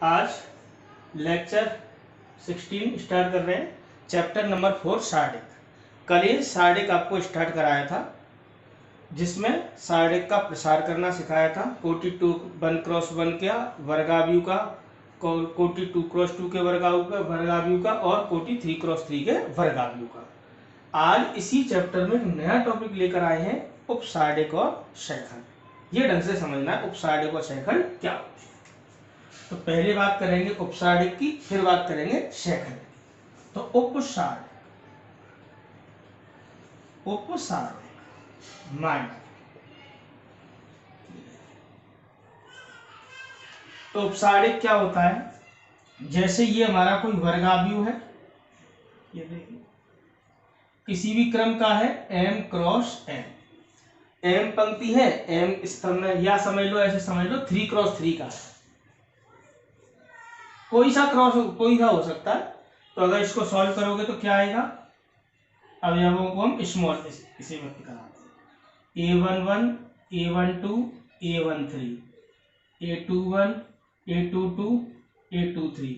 आज lecture 16 start कर रहे हैं। Chapter number 4 सार्डिक। कल ही सार्डिक आपको स्टार्ट कराया था, जिसमें सार्डिक का प्रसार करना सिखाया था। कोटि 1x1 का वर्गाव्यू का, कोटि 2x2 के वर्गाव्यू का और कोटि 3x3 के वर्गाव्यू का। आज इसी चैप्टर में एक नया टॉपिक लेकर आए हैं, उपसार्डिक और शैखंड। ये ढंग से समझना है उपसार्डिक और शैखंड क्या होता है। तो पहले बात करेंगे उपसार्डिक की, फिर बात करेंगे शैखंड की। तो उपसार्डिक माइनर। तो उपसार्डिक क्या होता है? जैसे ये हमारा कोई वर्गाव्यू है, ये देखिए किसी भी क्रम का है, m क्रॉस n, m पंक्ति है, m स्तंभ में, या समझ लो ऐसे समझ लो 3x3 का है। कोई सा हो सकता है। तो अगर इसको सॉल्व करोगे तो क्या आएगा? अवयवों को हम स्मॉल इसे व्यक्त कराते हैं। a11, a12, a13, a21, a22, a23,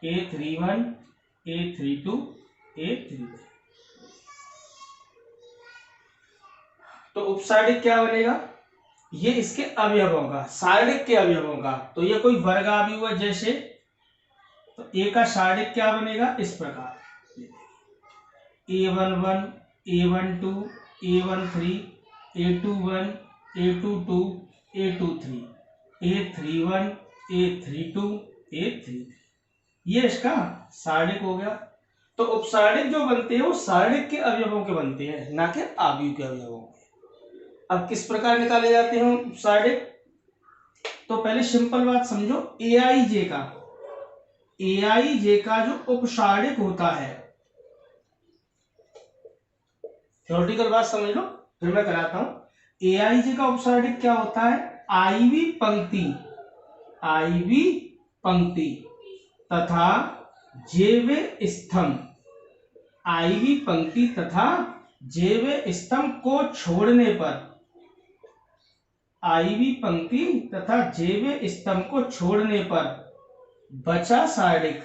a31, a32, a33। तो उपसार्डिक क्या बनेगा? ये इसके अवयवों का, सार्डिक के अवयवों का। तो ये कोई वर्गाव्यू है जैसे, तो ए का सार्डिक क्या बनेगा? इस प्रकार a11, a12, a13, a21, a22, a23, a31, a32, a33। ये इसका सार्डिक हो गया। तो उपसार्डिक जो बनते हैं वो सार्डिक के अवयवों के बनते हैं, ना कि आव्यूह के अवयवों के। अब किस प्रकार निकाले जाते हैं उपसार्डिक? तो पहले सिंपल बात समझो, एआईजे का जो उपसार्डिक होता है, थ्योरेटिकल बात समझ लो, फिर मैं कराता हूं। एआईजे का उपसार्डिक क्या होता है? आईवी पंक्ति तथा जेवे स्तंभ, आईवी पंक्ति तथा जेवे स्तंभ को छोड़ने पर, आईवी पंक्ति तथा जेवे स्तंभ को छोड़ने पर बचा सार्डिक,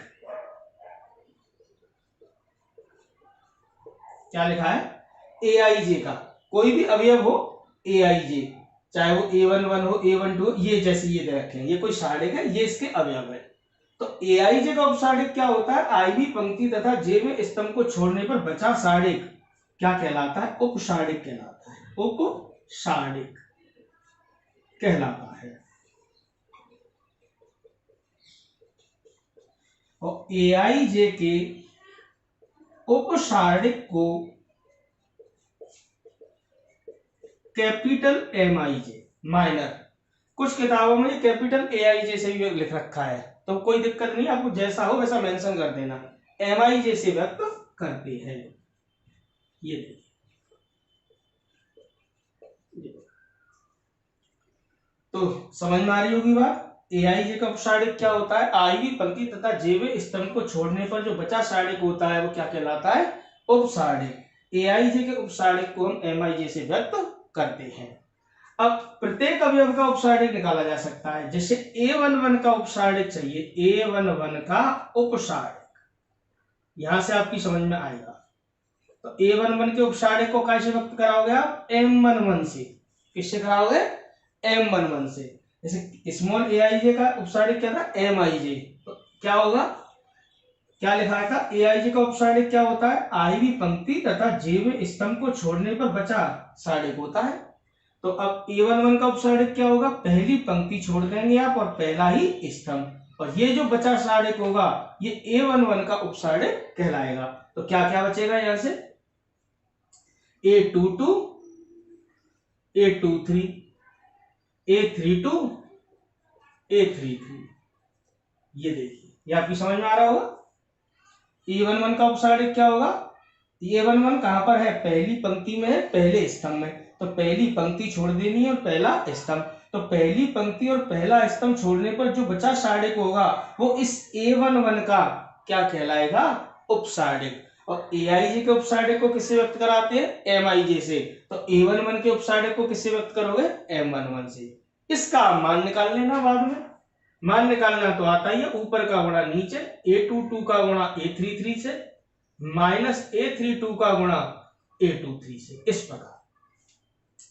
क्या लिखा है? एआईजे का कोई भी अवयव हो, एआईजे, चाहे वो a11 हो, a12 हो, ये जैसे ये रखें, ये कोई सार्डिक है, ये इसके अवयव है। तो एआईजे का उपसार्डिक क्या होता है? आईवी पंक्ति तथा जेवे स्तंभ को छोड़ने पर बचा सार्डिक क्या कहलाता है? उपसार्डिक कहलाता है। उपसार्डिक कहलाता है। और एआईजे के उपसार्डिक को कैपिटल एम आई जे माइनर, कुछ किताबों में कैपिटल ए आई जे से भी लिख रखा है, तो कोई दिक्कत नहीं, आपको जैसा हो वैसा मेंशन कर देना। एम आई जे से व्यक्त करते हैं। ये देखिए, तो समझ में आ रही होगी बात। ए आई जे का उपसार्डिक क्या होता है? आईवी पंक्ति तथा जेवे स्तंभ को छोड़ने पर जो बचा सार्डिक होता है वो क्या कहलाता है? उपसार्डिक। ए आई जे के उपसार्डिक को हम एम आई जे से व्यक्त करते हैं। अब प्रत्येक अवयव का उपसार्डिक निकाला जा सकता है। जैसे a11 का उपसार्डिक चाहिए, a11 का उपसार्डिक, यहां से आपकी समझ में आएगा। तो a11 के उपसार्डिक को कैसे व्यक्त कराओगे आप? m11 से। किससे कराओगे? m11 से। जैसे स्मॉल aij का उपसार्डिक क्या था? mij। तो क्या होगा? क्या लिखा था? aij का उपसार्डिक क्या होता है? आईवी पंक्ति तथा जेवे स्तंभ को छोड़ने पर बचा सार्डिक होता है। तो अब a11 का उपसार्डिक क्या होगा? पहली पंक्ति छोड़ देंगे आप और पहला ही स्तंभ, और ये जो बचा सार्डिक होगा ये a11 का उपसार्डिक कहलाएगा। तो क्या क्या बचेगा यहां से? a22, a23, a32, a33। ये देखिए, ये आपकी समझ में आ रहा होगा। a11 का उपसार्डिक क्या होगा? a11 कहां पर है? पहली पंक्ति में है, पहले स्तंभ में। तो पहली पंक्ति छोड़ देनी है और पहला स्तंभ। तो पहली पंक्ति और पहला स्तंभ छोड़ने पर जो बचा सार्डिक होगा वो इस a11 का क्या कहलाएगा? उपसार्डिक। और एआईजे के उपसार्डिक को किससे व्यक्त कराते हैं? एमआईजे से। तो a11 के उपसार्डिक को किससे व्यक्त करोगे? m11 से। इसका मान निकाल लेना बाद में। मान निकालना तो आता ही है, ऊपर का गुणा नीचे, A22 का गुणा A33 से माइनस A32 का गुणा A23 से, इस प्रकार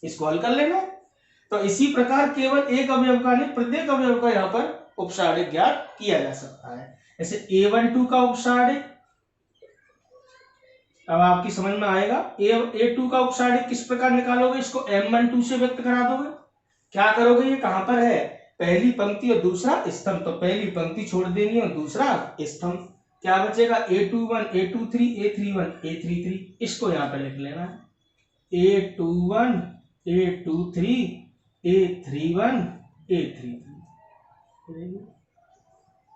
इसको हल कर लेना। तो इसी प्रकार केवल एक अवयव का नहीं, प्रत्येक अवयव का यहाँ पर उपसारणिक ज्ञात किया जा सकता है। जैसे A12 का उपसारणिक, अब आपकी समझ में आएगा। A2 का उपसारणिक किस प्रकार निकालोगे, इसको M12 से व्यक्त करा दोगे। क्या करोगे, ये कहां पर है, पहली पंक्ति और दूसरा स्तंभ, तो पहली पंक्ति छोड़ देनी और दूसरा स्तंभ, क्या बचेगा A21 A23 A31 A33, इसको यहां पर लिख लेना है A21 A23 A31 A33।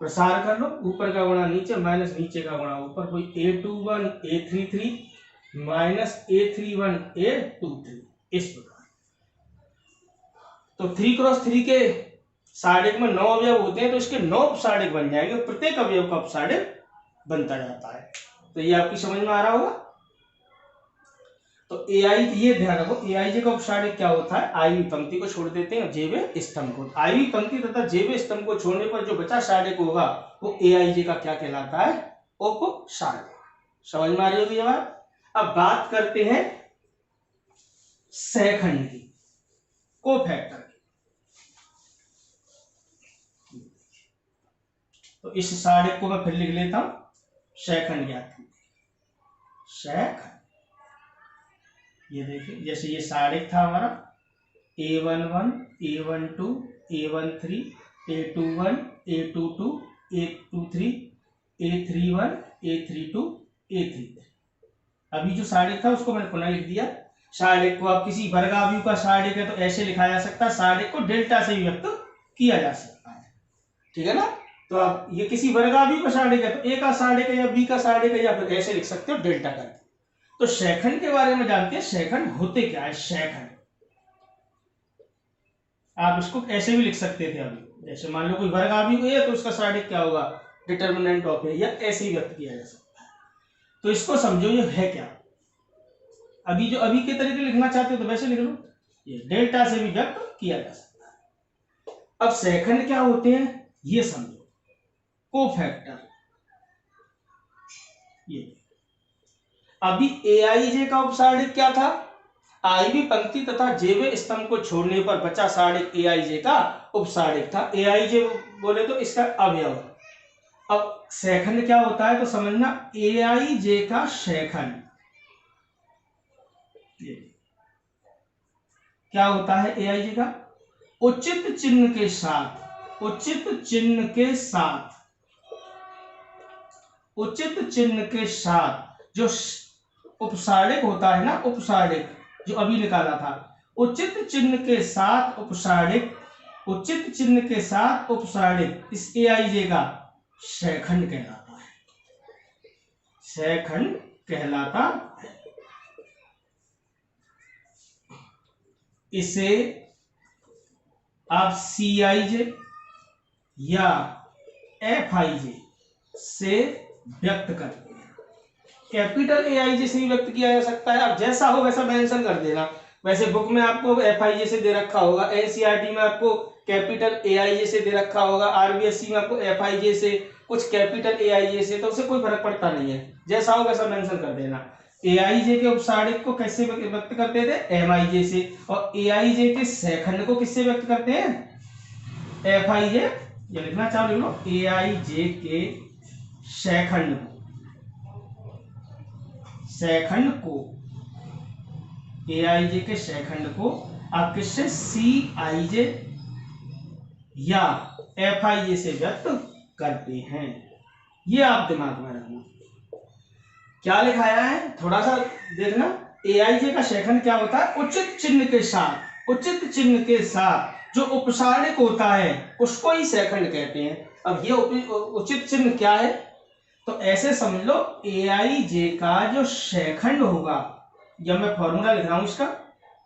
प्रसार कर लो, ऊपर का गुणा नीचे माइनस नीचे का गुणा ऊपर, कोई A21 A33 minus A31 A23, इस प्रकार। तो 3 क्रॉस 3 के सारणिक में 9 अवयव होते हैं, तो इसके 9 उपसारणिक बन जाएंगे, प्रत्येक अवयव का उपसारणिक बनता जाता है। तो ये आपकी समझ में आ रहा होगा। तो AI, ये ध्यान रखो, AIJ का उपसारणिक क्या होता है, आईवी पंक्ति को छोड़ देते हैं, जेवे स्तंभ को। आईवी पंक्ति तथा जेवे स्तंभ को छोड़ने पर जो बचा सारणिक होगा वो AIJ का क्या कहलाता है, उपसारणिक। समझ में आ रही होगी ये बात। अब बात करते हैं सहखंड की, कोफैक्टर की। तो इस सारणिक को मैं फिर लिख लेता हूं, सहखंड ज्ञात, सहखंड। ये देखिए, जैसे ये सारणिक था हमारा A11 A12 A13 A21 A22 A23 A31 A32 A33। अभी जो सारणिक था उसको मैंने पुनः लिख दिया। सारणिक को आप किसी वर्गावयु का सारणिक है तो ऐसे लिखा जा सकता है, सारणिक को डेल्टा से व्यक्त किया जा सकता है, ठीक है ना। तो आप ये किसी वर्गावयु का सारणिक है तो A का सारणिक है या B का सारणिक है, या फिर ऐसे लिख सकते हो डेल्टा करके। तो सहखंड के बारे में जानते हैं, सहखंड होते क्या है। सहखंड आप इसको ऐसे भी लिख सकते थे अभी, जैसे मान लो कोई वर्गावयु है तो उसका सारणिक क्या होगा, डिटर्मिनेंट ऑफ ए, या ऐसे ही व्यक्त किया जा सकता है। तो इसको समझो ये है क्या। अभी जो अभी के तरीके लिखना चाहते हो तो वैसे लिख लो, ये डेल्टा से भी व्यक्त किया जा सकता है। अब सहखंड क्या होते हैं ये समझो। कोफैक्टर, ये अभी AIJ का उपसारणिक क्या था, आईवी पंक्ति तथा जेवे स्तंभ को छोड़ने पर बचा सारणिक AIJ का उपसारणिक था। AIJ बोले तो इसका अवयव। अब सहखंड क्या होता है तो समझना, AIJ का सहखंड क्या होता है, AIJ का उचित चिन्ह के साथ, उचित चिन्ह के साथ, उचित चिन्ह के साथ जो उपसारणिक होता है ना, उपसारणिक जो अभी निकाला था, उचित चिन्ह के साथ उपसारणिक, उचित चिन्ह के साथ उपसारणिक इस AIJ का सहखंड कहलाता है, सहखंड कहलाता है। इसे आप CIJ या FIJ से व्यक्त करते हैं। कैपिटल AIJ से भी व्यक्त किया जा सकता है, अब जैसा हो वैसा मेंशन कर देना। वैसे बुक में आपको FIJ से दे रखा होगा, NCERT में आपको कैपिटल AIJ से दे रखा होगा, RBSC में आपको FIJ से, कुछ कैपिटल AIJ से, तो उससे कोई फर्क पड़ता नहीं है, जैसा हो वैसा मेंशन कर देना। AIJ के उपसारणिक को कैसे व्यक्त करते थे, MIJ से, और AIJ के सहखंड को किससे व्यक्त करते हैं, FIJ, ये लिखना चाहो लिख लो, AIJ के सहखंड को, सहखंड को, AIJ के सहखंड को आप किससे, CIJ या FIJ से व्यक्त करते हैं। ये आप दिमाग में रखना। क्या लिखाया है थोड़ा सा देखना। AIJ का सहखंड क्या होता है, उचित चिन्ह के साथ, उचित चिन्ह के साथ जो उपसारणिक होता है उसको ही सहखंड कहते हैं। अब ये उचित चिन्ह क्या है, तो ऐसे समझ लो AIJ का जो सहखंड होगा, जब मैं फॉर्मूला लिख रहा हूं इसका,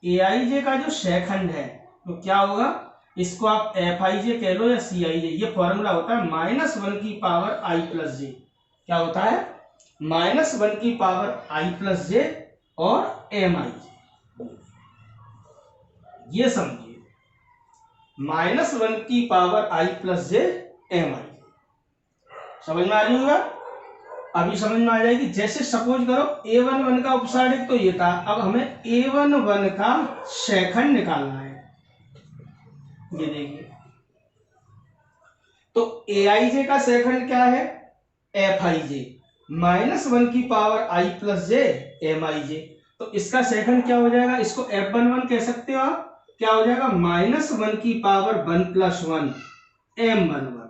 AIJ का जो सहखंड है तो क्या होगा, इसको आप FIJ कह लो या CIJ, ये फॉर्मूला होता है -1 की पावर I प्लस जे। क्या होता है, -1 की पावर I प्लस जे और MIJ। ये समझिए, -1 की power I plus J M I. समझ में आ रही होगा? अभी समझ में आ जाएगी। जैसे सपोज करो A11 का उपसारिक तो ये था, अब हमें A11 का शेखंड निकालना है। ये देखिए, तो Aij का शेखंड क्या है? Fij माइनस 1 की power i plus J Mij। तो इसका शेखंड क्या हो जाएगा? इसको F11 कह सकते हो आप। क्या हो जाएगा? माइनस 1 की पावर 1 प्लस 1 M11।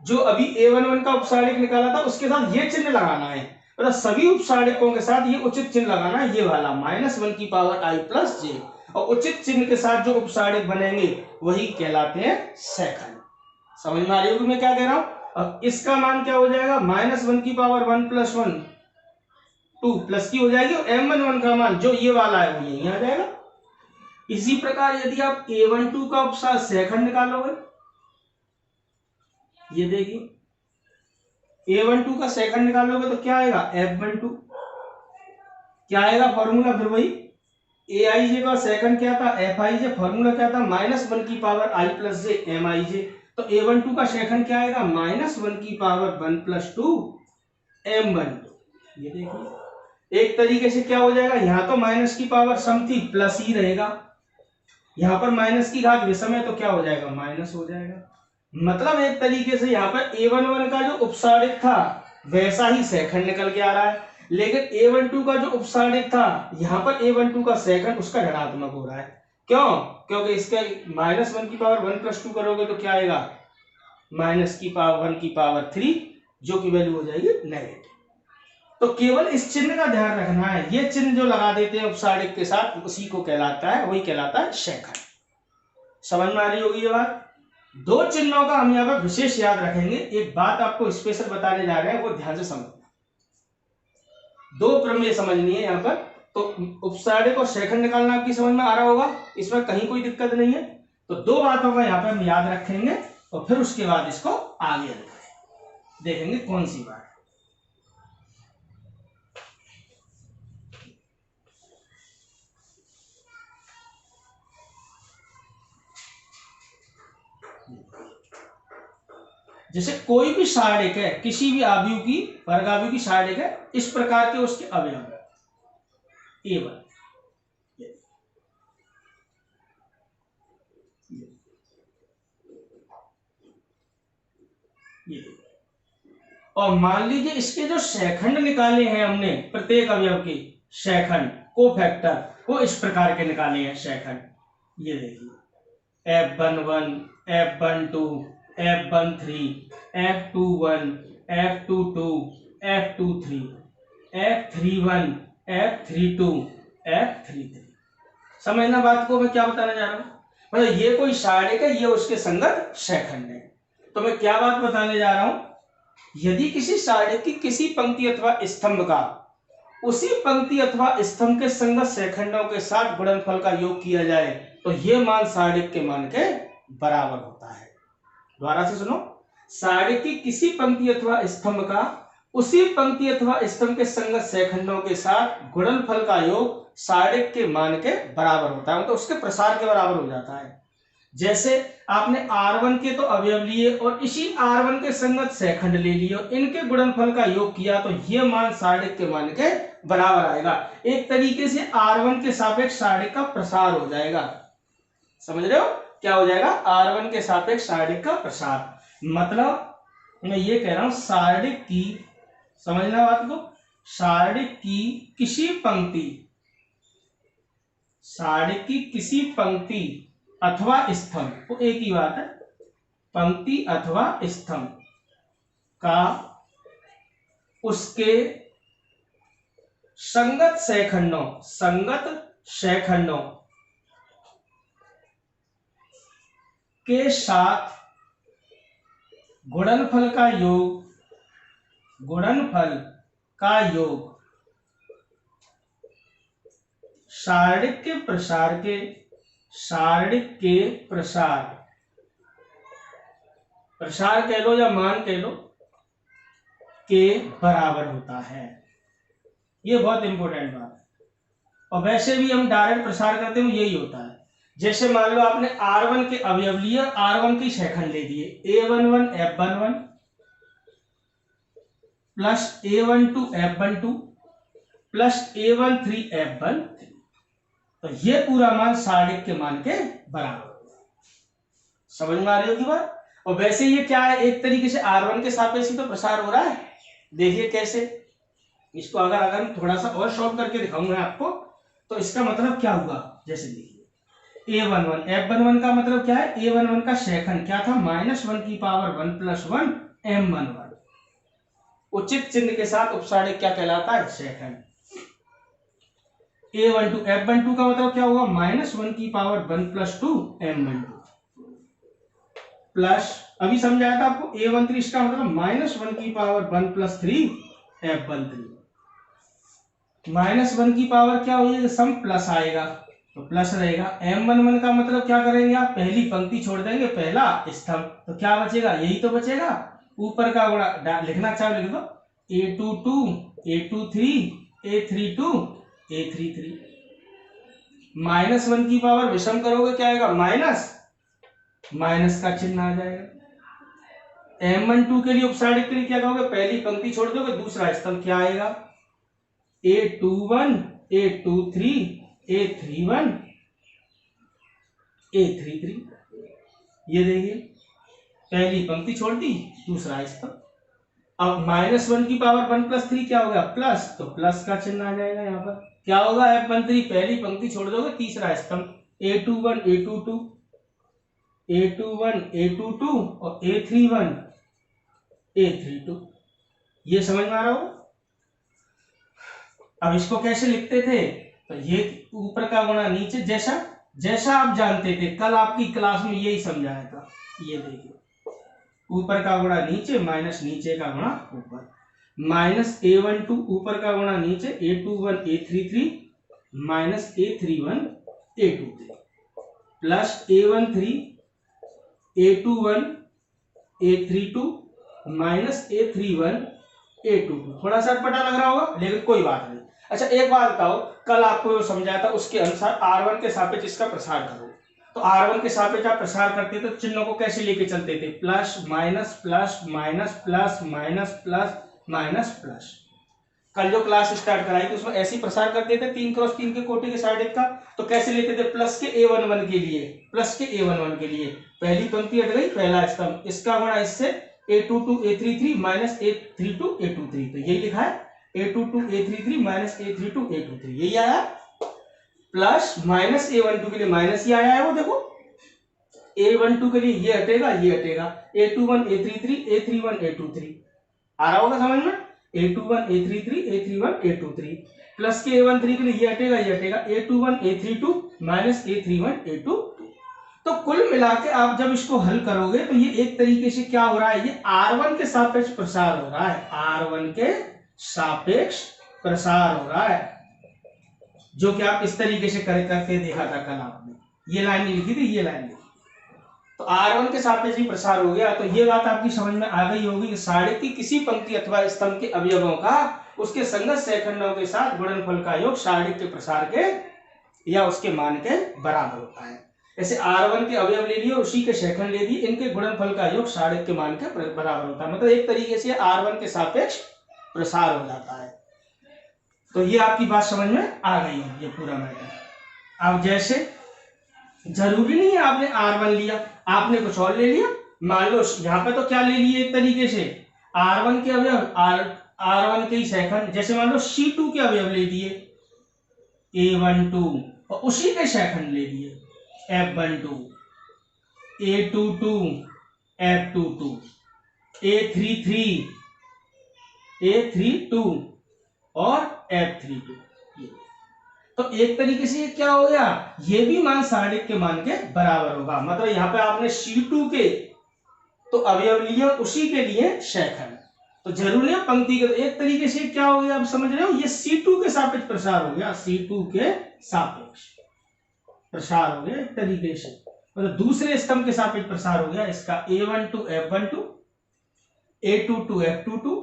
जो अभी A11 का उपसारिक निकाला था उसके साथ ये चिन्ह लगाना है, मतलब सभी उपसारिकों के साथ ये उचित चिन्ह लगाना है, ये वाला माइनस 1 की पावर i प्लस जे, और उचित चिन्ह के साथ जो उपसारिक बनेंगे वही कहलाते हैं शेखंड। समझ में आ रही होगी मैं क्या कह रहा हूं? अब इसका मान क्या हो जाएगा? माइनस 1 की पावर 1 प्लस 1 2 प्लस की हो जाएगी, और M11 का मान जो ये वाला है वो यही आ जाएगा। इसी प्रकार यदि आप A12 का शेखंड निकालोगे, ये देखिए A12 का शेखंड निकालोगे तो क्या आएगा? F12। क्या आएगा फॉर्मूला? फिर वही Aij का शेखंड क्या था? Fij। फॉर्मूला क्या था? माइनस 1 की power i plus J Mij। तो A12 का शेखंड क्या आएगा? माइनस 1 की पावर 1 प्लस 2 M12। ये देखिए एक तरीके से क्या हो जाएगा, यहां तो माइनस की पावर सम थी, प्लस ही रहेगा, यहां पर माइनस की घात विषम है तो क्या हो जाएगा? माइनस हो जाएगा। मतलब एक तरीके से यहाँ पर A11 का जो उपसारिक था वैसा ही शेखंड निकल के आ रहा है, लेकिन A12 का जो उपसारिक था यहाँ पर A12 का शेखंड उसका ऋणात्मक हो रहा है। क्यों? क्योंकि इसके माइनस 1 की पावर 1 प्लस 2 करोगे तो क्या आएगा? माइनस की पावर 1 की पावर 3, जो की वैल्यू हो जाएगी नेगेटिव। तो केवल इस चिन्ह का ध्यान रखना है, ये चिन्ह जो लगा देते हैं उपसारिक के साथ उसी को कहलाता है, वही कहलाता है शेखंड। समझ में आ रही होगी ये बात? दो चिन्हों का हम यहाँ पर विशेष याद रखेंगे। एक बात आपको स्पेशल बताने जा रहे हैं, वो ध्यान से समझना। दो प्रमेय समझनी है यहाँ पर। तो उपसारिक और शेखंड निकालना आपकी समझ में आ रहा होगा, इसमें कहीं कोई दिक्कत नहीं है। तो दो बातों का यहाँ पर हम याद रखेंगे और फिर उसके बाद इसको आगे देखेंगे कौन सी बात। जैसे कोई भी सारणिक है, किसी भी आव्यूह की, वर्गाव्यूह की सारणिक है, इस प्रकार के उसके अवयव A1, ये और मान लीजिए इसके जो शेखंड निकाले हैं हमने, प्रत्येक अवयव के शेखंड कोफैक्टर, वो इस प्रकार के निकाले हैं शेखंड। ये देखिए F11, F12, F13, F21, F22, F23, F31, F32, F33। समझना बात को मैं क्या बताने जा रहा हूं? मतलब ये कोई सारणिक है, ये उसके संगत शेखंड है। तो मैं क्या बात बताने जा रहा हूं, यदि किसी सारणिक की किसी पंक्ति अथवा स्तंभ का उसी पंक्ति अथवा स्तंभ के संगत शेखंडों के साथ गुणनफल का योग किया जाए तो ये मान सारणिक के मान के बराबर होता है। दोबारा से सुनो, सारणिक की किसी पंक्ति अथवा स्तंभ का उसी पंक्ति अथवा स्तंभ के संगत शेखंडों के साथ गुणनफल का योग सारणिक के मान के बराबर होता है, मतलब उसके प्रसार के बराबर हो जाता है। जैसे आपने R1 के तो अवयव लिए और इसी R1 के संगत शेखंड ले लिए, इनके गुणनफल का योग किया तो ये मान सारणिक के मान के बराबर आएगा। एक तरीके से R1 के सापेक्ष सारणिक का प्रसार हो जाएगा। समझ रहे हो क्या हो जाएगा? R1 के सापेक्ष सारणिक का प्रसार। मतलब मैं ये कह रहा हूं सारणिक की, समझना बात को, सारणिक की किसी पंक्ति, सारणिक की किसी पंक्ति अथवा स्तंभ, तो एक ही बात है, पंक्ति अथवा स्तंभ का उसके संगत शेखंडों के साथ गुणनफल का योग सारणिक के प्रसार कह लो या मान कह लो के बराबर होता है। ये बहुत इंपॉर्टेंट बात है, और वैसे भी हम डायरेक्ट प्रसार करते हैं यही होता है। जैसे मान लो आपने R1 के अवयव लिए, R1 के शेखंड ले दिए, A11 F11 plus A12 F12 plus A13 F13, तो ये पूरा मान सारणिक के मान के बराबर होगा। समझ में आ रही होगी बात। और वैसे ये क्या है, एक तरीके से R1 के सापेक्ष ही तो प्रसार हो रहा है। देखिए कैसे, इसको अगर मैं थोड़ा सा और शॉर्ट करके दिखाऊंगा आपको, तो इसका मतलब क्या हुआ, जैसे देखिए A11 F11 का मतलब क्या है, A11 का शेखंड क्या था, -1 की पावर 1 + 1 M11, उचित चिन्ह के साथ उपसारणिक क्या कहलाता है, शेखंड। A12 F12 का मतलब क्या हुआ, -1 की पावर 1 + 2 M12 प्लस, अभी समझाया था आपको A13 इसका मतलब -1 की पावर 1 + 3 F13, -1 की पावर क्या होगी, सम प्लस आएगा तो प्लस रहेगा। M11 का मतलब क्या करेंगे आप, पहली पंक्ति छोड़ देंगे, पहला स्तंभ, तो क्या बचेगा, यही तो बचेगा, ऊपर का गुणा लिखना चाहे लिख दो, A22 A23 A32 A33, -1 की पावर विषम करोगे क्या आएगा, माइनस का चिन्ह आ जाएगा। M12 के लिए उपसारणिक के लिए क्या कहोगे, पहली पंक्ति छोड़ दोगे, दूसरा स्तंभ क्या आएगा, A21 A23 A31 A33, ये देखिए पहली पंक्ति छोड़ दी, दूसरा स्तंभ। अब -1 की पावर 1 + 3 क्या हो गया, प्लस, तो प्लस का चिन्ह आ जाएगा यहाँ पर, क्या होगा, F13 पहली पंक्ति छोड़ दोगे, तीसरा स्तंभ, A21 A22 A21 A22 और A31 A32, ये समझ में आ रहा हो। अब इसको कैसे लिखते थे, तो ये ऊपर का गुणा नीचे, जैसा जैसा आप जानते थे, कल आपकी क्लास में यही समझाया था। ये देखिए ऊपर का गुणा नीचे माइनस नीचे का गुणा ऊपर, -A12 ऊपर का गुणा नीचे, A21 A33 minus A31 A23 plus A13 A21 A32 minus A31 A22। थोड़ा सा अटपटा लग रहा होगा, लेकिन कोई बात नहीं। अच्छा एक बात बताओ, कल आपको जो समझाया था उसके अनुसार R1 के सापेक्ष इसका प्रसार करो, तो R1 के सापेक्ष आप प्रसार करते तो चिन्हों को कैसे लेके चलते थे, plus minus plus minus plus minus plus minus plus. कल जो क्लास स्टार्ट कराई थी उसमें ऐसे प्रसार करते थे 3x3 के कोटि के सारणिक का, तो कैसे लेते थे, प्लस के A11 के लिए, प्लस के A11 के लिए पहली पंक्ति हट गई, पहला स्तंभ, इसका गुणा इससे A22 A33 minus A32 A23, तो यही लिखा है A22 A33 minus A32 A23, यही आया। प्लस माइनस A12 के लिए माइनस ही आया है, वो देखो A12 के लिए ये हटेगा ये हटेगा, A21 A33 A31 A23, आ रहा होगा समझ में, A21 A33 A31 A23 plus के A13 के लिए ये हटेगा ये हटेगा, A21 A32 minus A31 A22। तो कुल मिला के आप जब इसको हल करोगे तो ये एक तरीके से क्या हो रहा है, ये R1 के सापेक्ष प्रसार हो रहा है, R1 के सापेक्ष प्रसार हो रहा है, जो कि आप इस तरीके से करके देखा था कल आपने, ये लाइन लिखी थी, ये लाइन लिखी, तो R1 के सापेक्ष ही प्रसार हो गया। तो ये बात आपकी समझ में आ गई होगी कि सारणिक की किसी पंक्ति अथवा स्तंभ के अवयवों का उसके संगत शेखंडों के साथ गुणनफल का योग सारणिक के प्रसार के या उसके मान के बराबर होता है। जैसे R1 के अवयव ले लिए, उसी के शेखंड ले दिए, इनके गुणनफल का योग सारणिक के मान के बराबर होता है, मतलब एक तरीके से R1 के सापेक्ष प्रसार हो जाता है। तो ये आपकी बात समझ में आ गई है, ये पूरा मैटर। अब जैसे जरूरी नहीं है आपने R1 लिया, आपने कुछ और ले लिया, मान लो यहाँ पे तो क्या ले लिए, एक तरीके से R1 के अवयव R1 के ही शेखंड, जैसे मान लो C2 के अवयव ले दिए A12 और उसी के शेखंड ले लिए F12 A22 F22 A32 और F32, तो एक तरीके से ये क्या हो गया, ये भी मान सारणिक के मान के बराबर होगा। मतलब यहाँ पे आपने C2 के तो अवयव लिए और उसी के लिए शेखंड, तो जरूरी है पंक्ति के, तो एक तरीके से क्या हो गया, आप समझ रहे हो, ये C2 के सापेक्ष प्रसार हो गया, C2 के सापेक्ष प्रसार हो गया एक तरीके से, मतलब दूसरे स्तंभ के सापेक्ष प्रसार हो गया इसका, A12 F12 A22 F22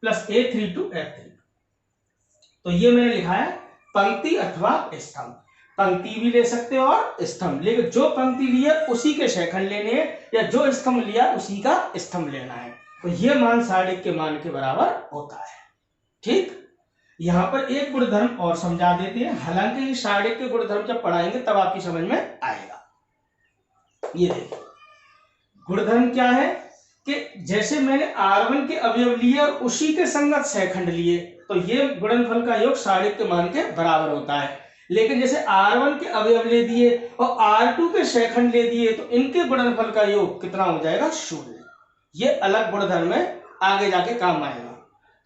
plus A32 F32। तो ये मैंने लिखा है पंक्ति अथवा स्तंभ। पंक्ति भी ले सकते हो और स्तंभ, लेकिन जो पंक्ति लिया उसी के शेखंड लेने हैं या जो स्तंभ लिया उसी का स्तंभ लेना है। तो ये मान सारणिक के मान के बराबर होता है। ठीक, यहां पर एक गुणधर्म और समझा देते हैं, हालांकि ये सारणिक के गुणधर्म जब पढ़ाएंगे तब आपकी समझ में आएगा। ये देखिए गुणधर्म क्या है कि जैसे मैंने R1 के अवयव लिए और उसी के संगत शेखंड लिए तो ये गुणनफल का योग सारणिक के मान के बराबर होता है। लेकिन जैसे R1 के अवयव ले दिए और R2 के शेखंड ले दिए तो इनके गुणनफल का योग कितना हो जाएगा? 0। ये अलग गुणधर्म है, आगे जाके काम आएगा।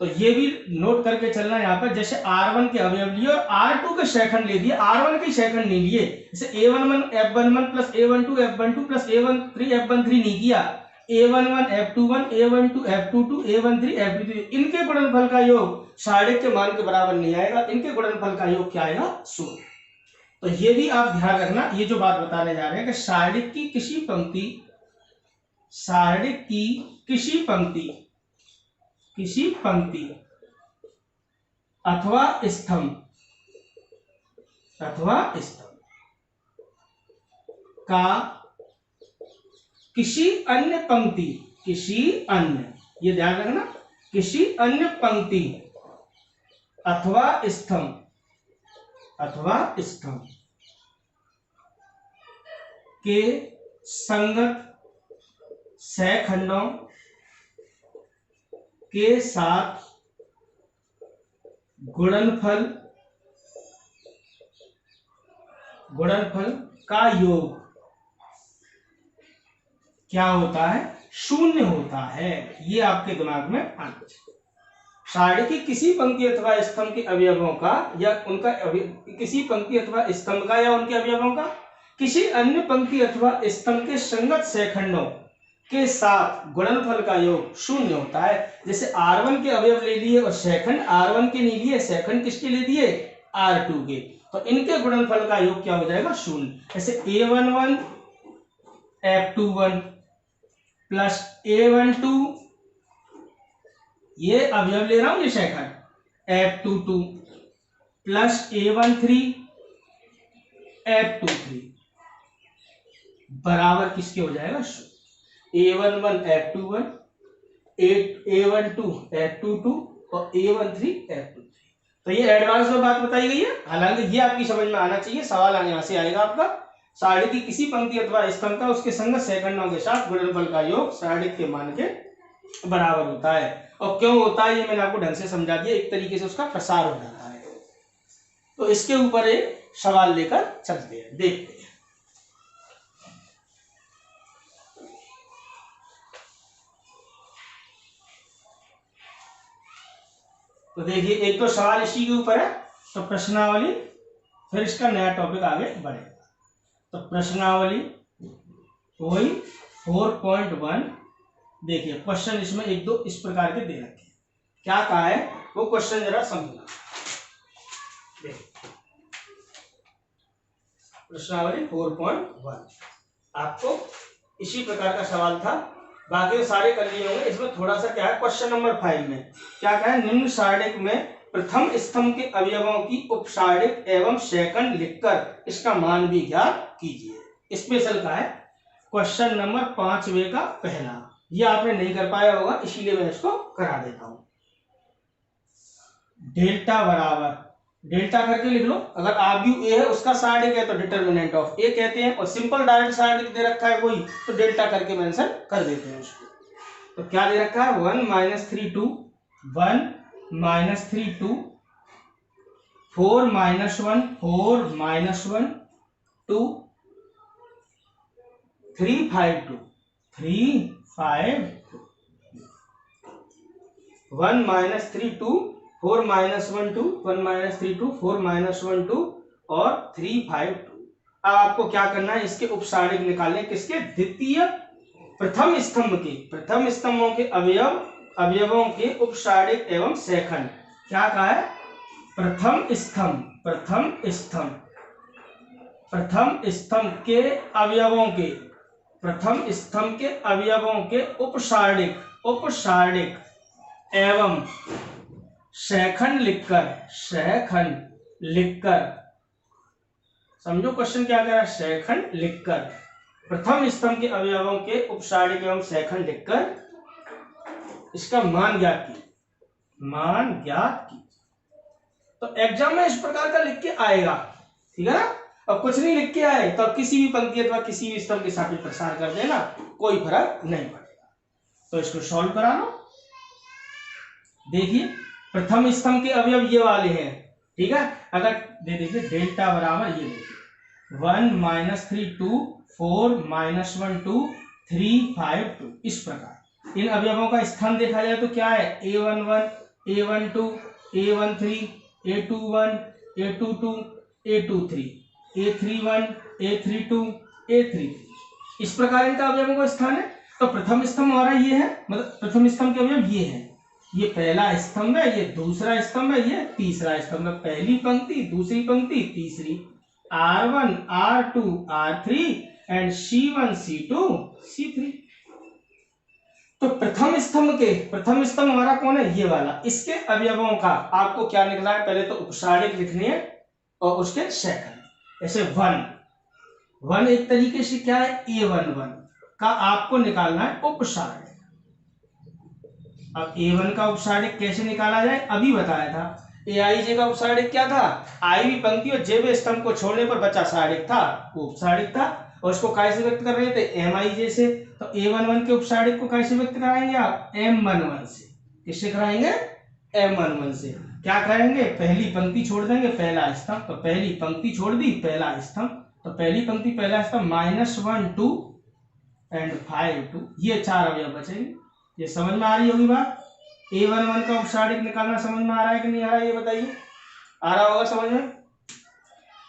तो ये भी नोट करके चलना यहाँ पर, जैसे R1 के अवयव लिए और R2 के शेखंड ले दिए, R1 के शेखंड नहीं लिए, जैसे A11 F11 plus A12 F12 plus A13 F13 नहीं किया, A11 F21 A12 F22 A13 F23, इनके गुणनफल का योग सारणिक के मान के बराबर नहीं आएगा, इनके गुणनफल का योग क्या आएगा? 0। तो ये भी आप ध्यान रखना, ये जो बात बताने जा रहे हैं कि सारणिक की किसी पंक्ति अथवा स्तंभ का किसी अन्य, ये ध्यान रखना, किसी अन्य पंक्ति अथवा स्तंभ के संगत शेखंडों के साथ गुणनफल का योग क्या होता है? 0 होता है। ये आपके दिमाग में आना चाहिए। सारणिक की किसी पंक्ति अथवा स्तंभ के अवयवों का या उनका किसी पंक्ति अथवा स्तंभ का या उनके अवयवों का किसी अन्य पंक्ति अथवा स्तंभ के संगत शेखंडों के साथ गुणनफल का योग 0 होता है। जैसे R1 के अवयव ले लिए और शेखंड R1 के नहीं लिए, शेखंड किसके ले दिए? R2 के, तो इनके गुणनफल का योग क्या हो जाएगा? 0। जैसे A11 F21 प्लस A12, ये अवयव ले रहा हूं, ये शेखंड F22 प्लस A13 F23 बराबर किसके हो जाएगा? 0। A11 F21 A12 F22 और A13 F23। तो ये एडवांस में बात बताई गई है, हालांकि ये आपकी समझ में आना चाहिए। सवाल यहाँ से आएगा आपका, सारणिक की किसी पंक्ति अथवा स्तंभ का उसके संगत शेखंडों के साथ गुणनफल का योग सारणिक के मान के बराबर होता है। और क्यों होता है ये मैंने आपको ढंग से समझा दिया, एक तरीके से उसका प्रसार हो जाता है। तो इसके ऊपर एक सवाल लेकर चलते हैं, देखते हैं। तो देखिए एक तो सवाल इसी के ऊपर है, तो प्रश्नावली, फिर इसका नया टॉपिक आगे बढ़ेगा। तो प्रश्नावली वही 4.1, देखिए क्वेश्चन इसमें एक दो इस प्रकार के दे रखे हैं। क्या कहा है वो क्वेश्चन जरा समझना। प्रश्नावली 4.1 आपको इसी प्रकार का सवाल था, बाकी तो सारे कर लिए होंगे। इसमें थोड़ा सा क्या है, क्वेश्चन नंबर 5 में क्या कहा है, निम्न सारणिक में प्रथम स्तंभ के अवयवों की उपसारणिक एवं शेखंड लिखकर इसका मान भी ज्ञात कीजिए। स्पेशल का है क्वेश्चन नंबर 5वें का पहला, ये आपने नहीं कर पाया होगा इसीलिए मैं इसको करा देता हूं। डेल्टा बराबर, डेल्टा करके लिख लो, अगर आव्यूह ए है उसका सारणिक है तो डिटर्मिनेंट ऑफ ए कहते हैं, और सिंपल डायरेक्ट सारणिक दे रखा है कोई तो डेल्टा करके मेंशन कर देते हैं उसको। तो क्या दे रखा है, 1 - 3 2 1 - 3 2 4 - 1 4 - 1 2 3 5 2 3 5 2 1 - 3 2 4 - 1 2 1 - 3 2 4 - 1 2 और 3 5 2। अब आपको क्या करना है, इसके उपसारणिक निकालने, किसके? द्वितीय प्रथम स्तंभों के अवयवों के उपसारणिक एवं शेखंड। क्या कहा है, प्रथम स्तंभ के अवयवों के उपसारणिक एवं शेखंड लिखकर समझो क्वेश्चन क्या कह रहा है, शेखंड लिखकर प्रथम स्तंभ के अवयवों के उपसारिक एवं शेखंड लिखकर इसका मान ज्ञात की, मान ज्ञात की। तो एग्जाम में इस प्रकार का लिख के आएगा, ठीक है ना। अब कुछ नहीं लिख के आए तो किसी भी पंक्ति अथवा किसी भी स्तंभ के साथ प्रसार कर देना, कोई फर्क नहीं पड़ेगा। तो इसको सॉल्व करा लो। देखिए प्रथम स्तंभ के अवयव ये वाले हैं, ठीक है। अगर दे देखिए डेल्टा बराबर ये देखिए 1 - 3 2 4 - 1 2 3 5 2, इस प्रकार इन अवयवों का स्थान देखा जाए तो क्या है, A11 A12 A13 A21 A22 A23 A31 A32 A33, इस प्रकार इनका अवयवों का स्थान है। तो प्रथम स्तंभ हमारा ये है, मतलब प्रथम स्तंभ के अवयव ये है, ये पहला स्तंभ है, ये दूसरा स्तंभ है, ये तीसरा स्तंभ है। पहली पंक्ति, दूसरी पंक्ति, तीसरी, R1 R2 R3 and C1 C2 C3। तो प्रथम स्तंभ हमारा कौन है, ये वाला। इसके अवयवों का आपको क्या निकला है, पहले तो उपसारिक लिखनी है और उसके शेखंड। जैसे वन एक तरीके से क्या है, A11 का आपको निकालना है उपसारिक। अब A1 का उपसारिक कैसे निकाला जाए, अभी बताया था। AIJ का उपसारिक क्या था, आई भी पंक्ति और जे स्तंभ को छोड़ने पर बचा सारिक था, वो उपसारिक था। और उसको कैसे व्यक्त कर रहे थे, MIJ से। तो A11 के उपसारिक को कैसे व्यक्त कराएंगे आप, M11 से। किससे कराएंगे, M11 से। क्या करेंगे, पहली पंक्ति छोड़ देंगे, पहला स्तंभ। तो पहली पंक्ति छोड़ दी, पहला स्तंभ। तो पहली पंक्ति पहला स्तंभ -1 2 एंड 5 2, ये चार अवयव बचेंगे। ये समझ में आ रही होगी बात। A11 का उपसारिक निकालना समझ में आ रहा है कि नहीं आ रहा है, ये बताइए। आ रहा होगा समझ में।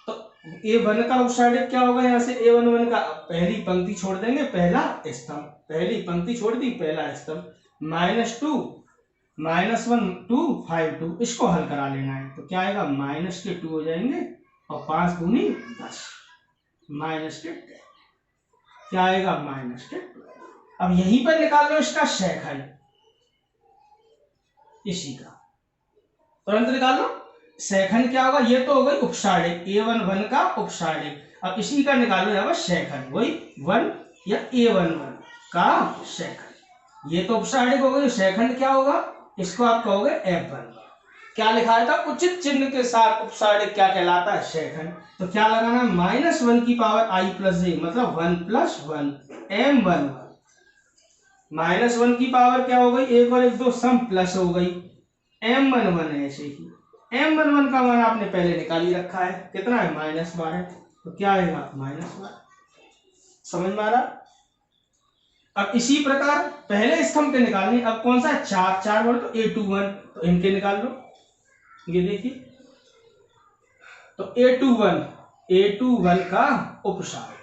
तो A1 का उपसारिक क्या होगा, यहाँ से A11 का पहली पंक्ति छोड़ देंगे, पहला स्तंभ। पहली पंक्ति छोड़ दी, पहला स्तंभ, -2 -1 2 5 2, इसको हल करा लेना है। तो क्या आएगा, -2 हो जाएंगे और 5 दूनी 10, -10, क्या आएगा, -10। अब यहीं पर निकाल लो इसका शेखंड, इसी का तुरंत निकाल लो। शेखंड क्या होगा, ये तो हो गई उपसारिक, A11 का उपसारिक। अब इसी का निकालो यहाँ पर शेखंड, वही 1 या A11 का शेखंड। ये तो उपसारिक हो गई, शेखंड क्या होगा, इसको आप कहोगे F1। क्या लिखा था, उचित चिन्ह के साथ उपसारिक क्या कहलाता है, शेखंड। तो क्या लगाना है, -1 की पावर I + J, मतलब 1 + 1 M11। -1 की पावर क्या हो गई, 1 और 1 2 सम प्लस हो गई, M11 है। ऐसे ही M11 का मान आपने पहले निकाल ही रखा है, कितना है, -12। तो क्या आएगा, -12। समझ में आ रहा। अब इसी प्रकार पहले स्तंभ के निकालने, अब कौन सा है, चार वर्ड, तो A21, तो इनके निकाल लो। ये देखिए, तो A21 का उपसारिक,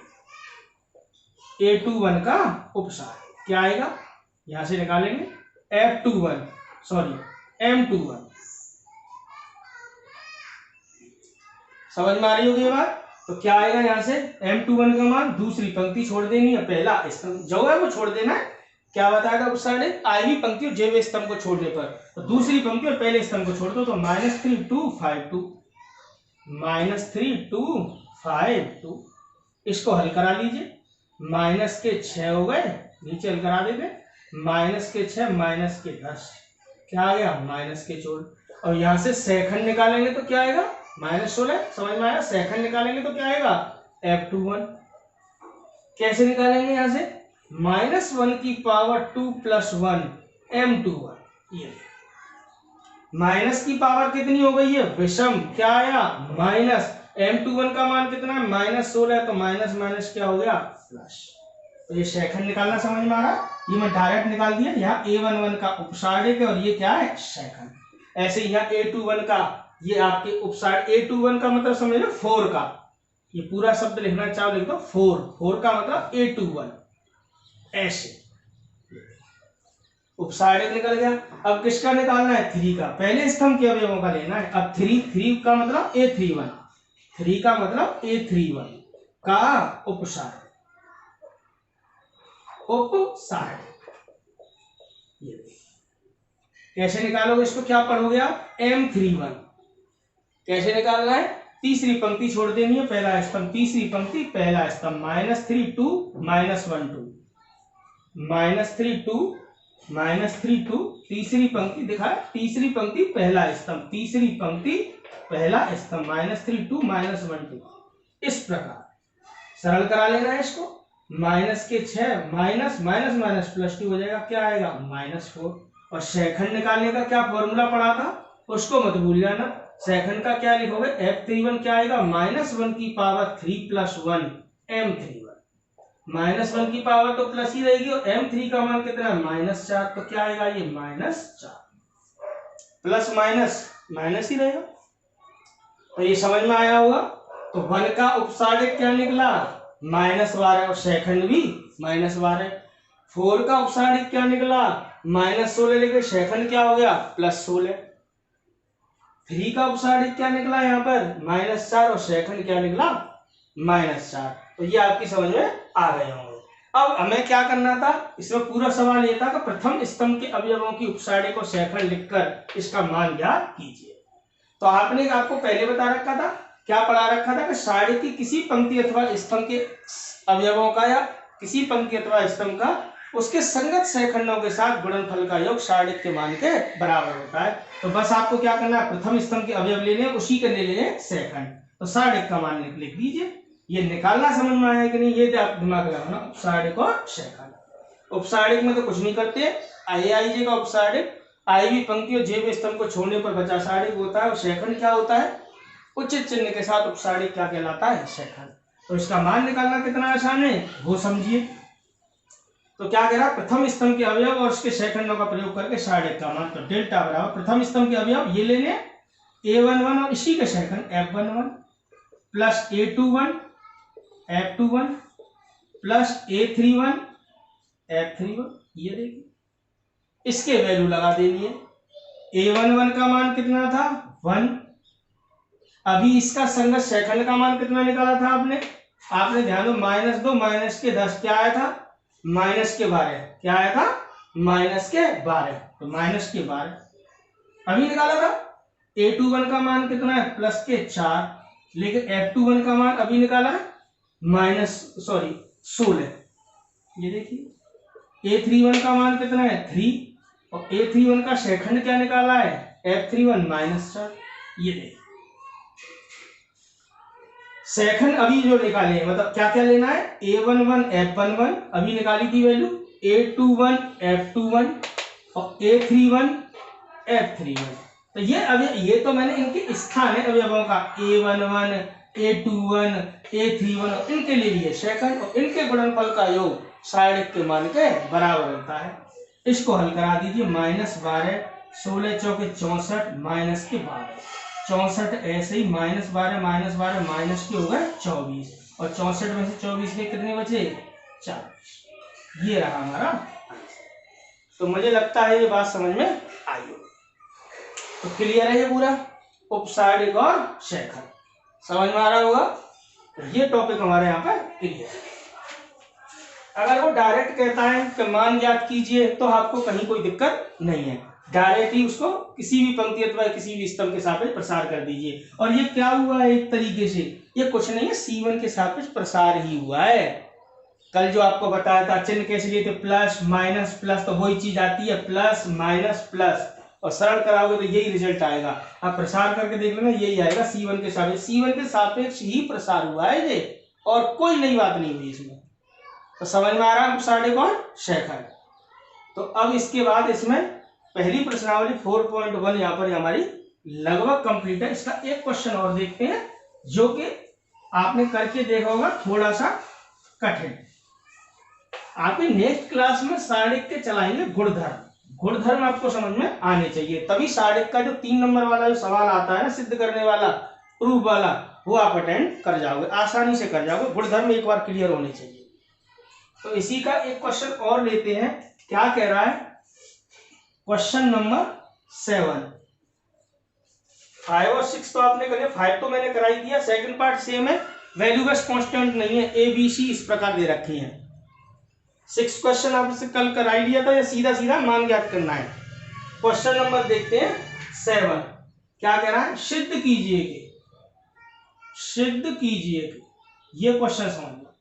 A21 का उपसारिक क्या आएगा, यहां से निकालेंगे M21। समझ में आ रही होगी ये बात। तो क्या आएगा, यहां से M21 का मान, दूसरी पंक्ति छोड़ देनी है, पहला स्तंभ जो है वो छोड़ देना है। क्या बताएगा उपसारिक, आई भी पंक्ति और जे स्तंभ को छोड़ने पर। तो दूसरी पंक्ति और पहले स्तंभ को छोड़ दो, तो -3 2 5 2, -3 2 5 2, इसको हल करा लीजिए। माइनस के 6 हो गए, नीचे हल करा देते, -6 -10, क्या आ गया, -14। और यहां से शेखंड निकालेंगे तो क्या आएगा, -16। समझ में आया, शेखंड निकालेंगे तो क्या आएगा, F21। कैसे निकालेंगे, यहां से -1 की पावर 2 + 1 M21। ये माइनस की पावर कितनी हो गई है, विषम, क्या आया, माइनस। M21 का मान कितना है, -16, तो माइनस माइनस क्या हो गया, प्लस। तो ये शेखंड निकालना समझ में आ रहा है। ये मैं डायरेक्ट निकाल दिया, यहाँ A11 का उपसारिक है और ये क्या है, शेखंड। ऐसे यहाँ A21 का, ये आपके उपसारिक, A21 का मतलब समझ लो 4 का, ये पूरा शब्द लिखना चाहो लिख दो, 4 का मतलब A21। ऐसे उपसारिक निकल गया। अब किसका निकालना है, 3 का, पहले स्तंभ के अवयवों का लेना है। अब 3 का मतलब A31, 3 का मतलब A31 का उपसारिक, कैसे निकालोगे इसको, क्या पढ़ोगे आप, M31। कैसे निकालना है, तीसरी पंक्ति छोड़ देनी है, पहला स्तंभ, तीसरी पंक्ति पहला स्तंभ, -3 2 -1 2, -3 2 -3 2, तीसरी पंक्ति दिखाए, तीसरी पंक्ति पहला स्तंभ, तीसरी पंक्ति पहला स्तंभ, -3 2 -1 2। इस प्रकार सरल करा लेना है इसको। माइनस के 6 माइनस माइनस माइनस +2 हो जाएगा, क्या आएगा -4। और शेखंड निकालने का क्या फॉर्मूला पढ़ा था उसको मत भूल जाना। शेखंड का क्या लिखोगे, F31 क्या आएगा -1 की पावर 3 + 1 M31। -1 की पावर तो प्लस ही रहेगी और M3 का मान कितना है -4, तो क्या आएगा ये -4, प्लस माइनस माइनस ही रहेगा। तो ये समझ में आया होगा। तो 1 का उपसारिक क्या निकला -12 और शेखंड भी -12। 4 का उपसारिक क्या निकला -16, लेकिन शेखंड क्या हो गया +16। 3 का उपसारिक क्या निकला यहाँ पर -4 और शेखंड क्या निकला -4। तो ये आपकी समझ में आ गए होंगे। अब हमें क्या करना था, इसमें पूरा सवाल ये था कि प्रथम स्तंभ के अवयवों की उपसारिक और शेखंड लिखकर इसका मान ज्ञात कीजिए। तो आपने आपको पहले बता रखा था, क्या पढ़ा रखा था कि सारणी की किसी पंक्ति अथवा स्तंभ के अवयवों का या किसी पंक्ति अथवा स्तंभ का उसके संगत शेखंडों के साथ गुणनफल का योग सारणी के मान के बराबर होता है। तो बस आपको क्या करना है, प्रथम स्तंभ के अवयव लेने, उसी के ले लेने शेखंड, तो सारणी का मान लिख दीजिए। ये निकालना समझ में आया कि नहीं, ये आप दिमाग लगाना, उपसारिक और शेखंड। उपसारिक में तो कुछ नहीं करते, AIJ का उपसारिक आई भी पंक्ति और जे स्तंभ को छोड़ने पर बचा सारणी होता है, और शेखंड क्या होता है उचित चिन्ह के साथ उपसारिक क्या कहलाता है शेखंड। तो इसका मान निकालना कितना आसान है वो समझिए। तो क्या कह रहा है, प्रथम स्तंभ के अवयव और उसके शेखंडों का प्रयोग करके सारणी का मान, तो डेल्टा बराबर प्रथम स्तंभ के अवयव ये लेने A11 और इसी के शेखंड F11 plus A21 F21 plus A31 F31। ये देखिए इसके वैल्यू लगा देनी है। A11 का मान कितना था 1, अभी इसका संगत शेखंड का मान कितना निकाला था आपने ध्यान दो, -2 माइनस के 10 क्या आया था -12, क्या आया था -12, तो -12 अभी निकाला था। A21 का मान कितना है +4, लेकिन F21 का मान अभी निकाला है -16। ये देखिए A31 का मान कितना है 3 और A31 का शेखंड क्या निकाला है F31 -4। ये देखिए शेखंड अभी जो निकाले, मतलब क्या क्या लेना है, A11 F11 अभी निकाली थी वैल्यू, A21 F21 और A31 F31। तो ये अभी ये तो मैंने इनके स्थान है अवयवों का, A11 A21 A31 इनके ले लिए शेखंड, और इनके गुणनफल का योग सारणी के मान के बराबर होता है। इसको हल करा दीजिए, -12 16 चौके 64 माइनस के 12, 64 ऐसे ही -12 माइनस के हो गए 24, और 64 में से 24 के कितने बचे 40। ये रहा हमारा आंसर। तो मुझे लगता है ये बात समझ में आई हो। तो क्लियर है ये पूरा उपसारिक और शेखंड समझ में आ रहा होगा। तो ये टॉपिक हमारे यहाँ पर क्लियर है। अगर वो डायरेक्ट कहता है कि मान ज्ञात कीजिए तो आपको कहीं कोई दिक्कत नहीं है, डायरेक्ट ही उसको किसी भी पंक्ति अथवा किसी भी स्तंभ के सापेक्ष प्रसार कर दीजिए। और ये क्या हुआ है, एक तरीके से ये कुछ नहीं है, C1 के सापेक्ष प्रसार ही हुआ है। कल जो आपको बताया था चिन्ह कैसे लिए थे, प्लस माइनस प्लस, तो वही चीज आती है प्लस माइनस प्लस, और सरल कराओगे तो यही रिजल्ट आएगा। आप प्रसार करके देख लेना, यही आएगा C1 के सापेक्ष, C1 के सापेक्ष ही प्रसार हुआ है ये, और कोई नई बात नहीं हुई इसमें। तो समझ में आ रहा है उपसारिक और शेखंड। तो अब इसके बाद इसमें पहली प्रश्नावली 4.1 यहाँ पर हमारी लगभग कंप्लीट है। इसका एक क्वेश्चन और देखते हैं जो कि आपने करके देखा होगा, थोड़ा सा कठिन। आपके नेक्स्ट क्लास में सारणी के चलाएंगे गुणधर्म। गुणधर्म आपको समझ में आने चाहिए, तभी सारणी का जो 3 नंबर वाला जो सवाल आता है ना, सिद्ध करने वाला, प्रूफ वाला, वो आप अटेंड कर जाओगे, आसानी से कर जाओगे। गुणधर्म एक बार क्लियर होने चाहिए। तो इसी का एक क्वेश्चन और लेते हैं। क्या कह रहा है, क्वेश्चन नंबर 7, 5 और 6 तो आपने कर लिया, 5 तो मैंने कराई दिया, सेकंड पार्ट सेम है, वैल्यू बेस्ड कांस्टेंट नहीं है, ABC इस प्रकार दे रखी है। 6 क्वेश्चन आपसे कल कराई दिया था, या सीधा सीधा मान ज्ञात करना है। क्वेश्चन नंबर देखते हैं 7, क्या कह रहा है, सिद्ध कीजिए कि सिद्ध कीजिए कि, ये क्वेश्चन समझ लो,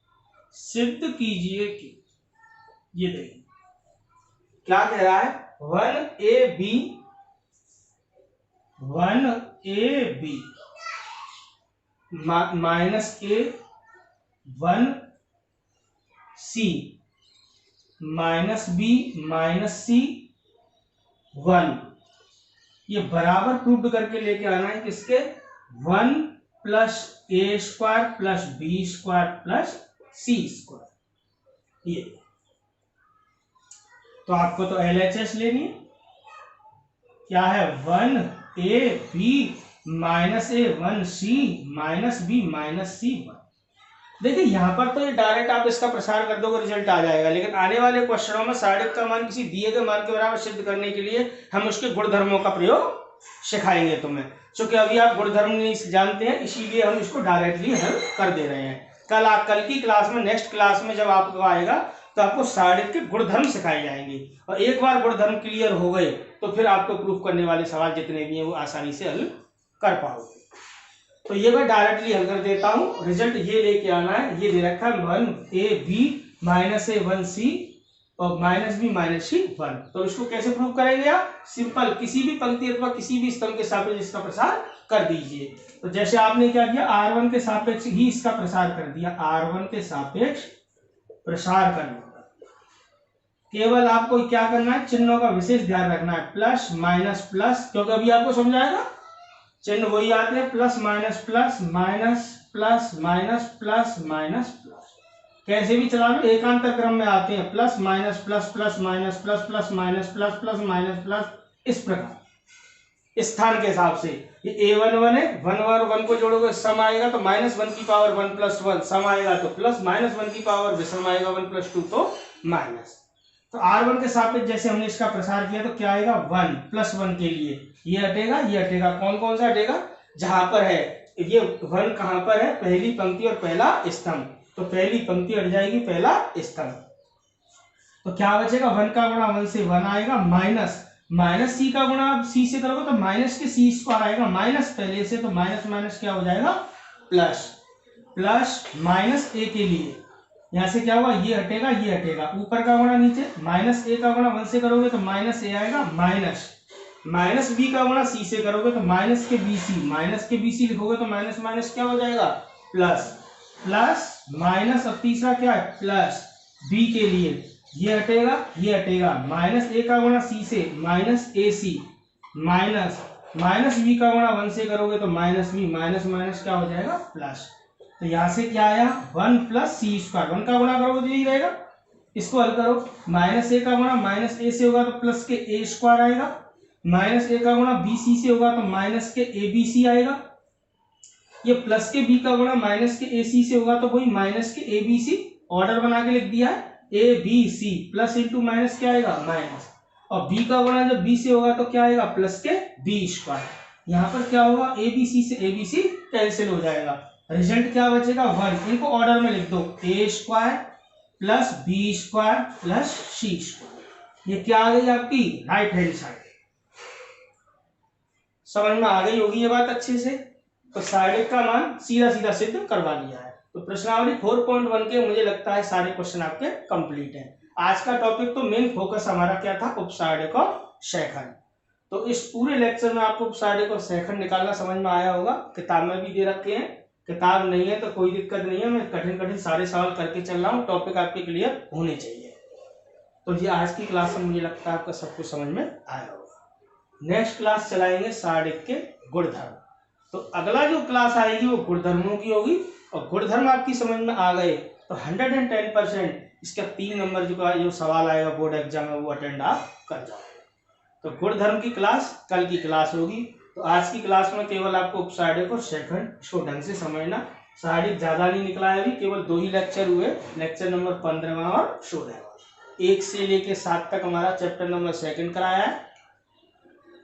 सिद्ध कीजिए कि, ये देखिए क्या कह रहा है, 1ab minus a 1c minus b minus c 1, ये बराबर प्रूव करके लेके आना है किसके, 1 plus a square plus b square plus c square. ये तो आपको तो LHS लेनी है, क्या है, 1ab minus a 1c minus b minus c 1। देखिए यहाँ पर तो ये डायरेक्ट आप इसका प्रसार कर दोगे रिजल्ट आ जाएगा, लेकिन आने वाले क्वेश्चनों में साइड का मान किसी दिए गए मान के बराबर सिद्ध करने के लिए हम उसके गुणधर्मों का प्रयोग सिखाएंगे तुम्हें, क्योंकि अभी आप गुणधर्म नहीं जानते हैं, इसीलिए हम इसको डायरेक्टली हल कर दे रहे हैं। कल की क्लास में, नेक्स्ट क्लास में जब आपको आएगा तो आपको साइड के गुणधर्म सिखाए जाएंगे, और एक बार गुणधर्म क्लियर हो गए तो फिर आपको प्रूफ करने वाले सवाल जितने भी हैं वो आसानी से हल कर पाओगे। तो ये मैं डायरेक्टली हल कर देता हूं, रिजल्ट ये लेके आना है, ये दे रखा है 1ab माइनस a 1c और माइनस b माइनस c 1। तो इसको कैसे प्रूव करेंगे आप, सिंपल, किसी भी पंक्ति अथवा किसी भी स्तंभ के सापेक्ष इसका प्रसार कर दीजिए। तो जैसे आपने क्या किया, r1 के सापेक्ष ही इसका प्रसार कर दिया, r1 के सापेक्ष प्रसार करना, केवल आपको क्या करना है, चिन्हों का विशेष ध्यान रखना है, प्लस माइनस प्लस, क्योंकि अभी आपको समझाएगा चिन्ह वही आते हैं, plus minus plus minus plus minus plus minus plus, कैसे भी चला लो एकांतर क्रम में आते हैं, plus minus plus plus minus plus plus minus plus plus minus plus, इस प्रकार स्थान के हिसाब से। ये a1 1 है, 1 और 1 को जोड़ोगे सम आएगा तो माइनस 1 की पावर 1 प्लस 1, सम आएगा तो प्लस, माइनस 1 की पावर विषम आएगा 1 प्लस 2 तो माइनस। तो r1 के सापेक्ष जैसे हमने इसका प्रसार किया तो क्या आएगा, 1 प्लस 1 के लिए ये हटेगा, कौन कौन सा हटेगा, जहां पर है ये 1 कहां पर है, पहली पंक्ति और पहला स्तंभ, तो पहली पंक्ति हट जाएगी, पहला स्तंभ, तो क्या बचेगा, 1 का गुणा 1 से 1 आएगा, माइनस c का गुणा c से करोगे तो माइनस के c स्क्वायर आएगा, माइनस पहले से तो माइनस माइनस क्या हो जाएगा, प्लस, प्लस माइनस a के लिए यहां से क्या हुआ, ये हटेगा, ऊपर का गुणा नीचे, माइनस a का गुणा 1 से करोगे तो माइनस a आएगा, माइनस b का गुणा c से करोगे तो माइनस के bc लिखोगे तो माइनस माइनस क्या हो जाएगा, प्लस, प्लस माइनस, अब तीसरा क्या है, प्लस b के लिए ये हटेगा, माइनस a का गुणा c से माइनस ac, माइनस b का गुणा 1 से करोगे तो माइनस b, माइनस माइनस क्या हो जाएगा, प्लस। तो यहां से क्या आया, 1 प्लस c स्क्वायर, 1 का गुणा करोगे तो यही रहेगा, इसको हल करो, माइनस a का गुणा माइनस a से होगा तो प्लस के a स्क्वायर आएगा, माइनस a का गुणा bc से होगा तो माइनस के abc आएगा, ये प्लस के b का गुणा माइनस के ac से होगा तो वही माइनस के abc, ऑर्डर बना के लिख दिया है, abc प्लस इंटू माइनस क्या आएगा, माइनस, और b का गुणा जब b से होगा तो क्या आएगा, प्लस के b स्क्वायर, यहाँ पर क्या होगा, abc से abc कैंसिल हो जाएगा, रिजल्ट क्या बचेगा, 1, इनको ऑर्डर में लिख दो, a square plus b square plus c square, ये क्या आ गई आपकी राइट हैंड साइड। समझ में आ गई होगी ये बात अच्छे से, तो साइड का मान सीधा सीधा सिद्ध करवा लिया है। तो प्रश्नावली 4.1 के मुझे लगता है सारे क्वेश्चन आपके कंप्लीट हैं। आज का टॉपिक तो मेन फोकस हमारा क्या था, उपसारक और शेखंड। तो इस पूरे लेक्चर में आपको उपसारक और शेखंड निकालना समझ में आया होगा, किताब में भी दे रखे हैं, किताब नहीं है तो कोई दिक्कत नहीं है, मैं कठिन सारे सवाल करके चल रहा हूँ, टॉपिक आपके क्लियर होने चाहिए। तो ये आज की क्लास में मुझे लगता है आपका सब कुछ समझ में आया होगा। नेक्स्ट क्लास चलाएंगे सारणिक के गुणधर्म। तो अगला जो क्लास आएगी वो गुणधर्मों की होगी, और गुणधर्म आपकी समझ में आ गए तो 110% इसका 3 नंबर जो सवाल आएगा बोर्ड एग्जाम में वो अटेंड आप कर जाओगे। तो गुणधर्म की क्लास कल की क्लास होगी। तो आज की क्लास में केवल आपको उपसारक और शेखंड इसको ढंग से समझना, सारणिक ज्यादा नहीं निकला है, अभी केवल 2 ही लेक्चर हुए, लेक्चर नंबर 15वां और 16वां। 1 से लेके 7 तक हमारा चैप्टर नंबर 2 कराया है,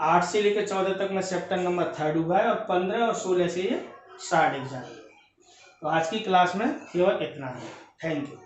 8 से लेकर 14 तक में चैप्टर नंबर 3 हुआ है, और 15 और 16 से ये सारणिक जाएगी। तो आज की क्लास में केवल इतना है। Thank you.